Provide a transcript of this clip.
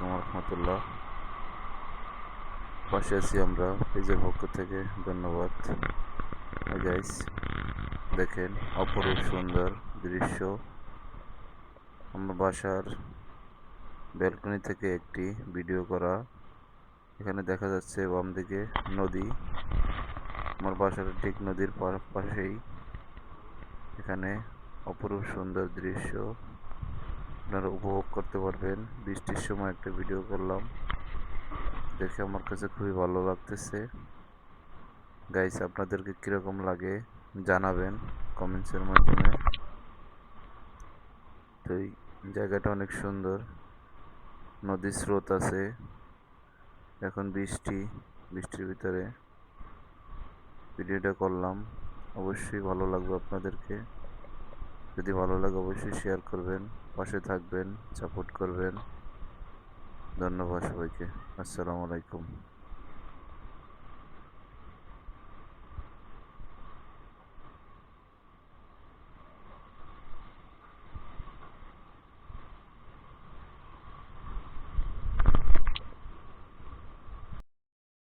আলাইকুম রহমতুল্লাহ। পাশে আছি আমরা পেজের পক্ষ থেকে, ধন্যবাদ। গাইস, দেখেন অপরূপ সুন্দর দৃশ্য। আমার বাসার ব্যালকনি থেকে একটি ভিডিও করা। এখানে দেখা যাচ্ছে বাম দিকে নদী। আমার বাসার ঠিক নদীর পাশেই এখানে অপরূপ সুন্দর দৃশ্য আপনারা উপভোগ করতে পারবেন। বৃষ্টির সময় একটা ভিডিও করলাম, দেখে আমার কাছে খুবই ভালো লাগতেছে। গাইস, আপনাদেরকে কিরকম লাগে জানাবেন কমেন্টসের মাধ্যমে। তো এই জায়গাটা অনেক সুন্দর, নদীর স্রোত আছে, এখন বৃষ্টির ভিতরে ভিডিওটা করলাম। অবশ্যই ভালো লাগবে আপনাদেরকে। যদি ভালো লাগে অবশ্যই শেয়ার করবেন, পাশে থাকবেন, সাপোর্ট করবেন। ধন্যবাদ সবাইকে। আসসালামু আলাইকুম।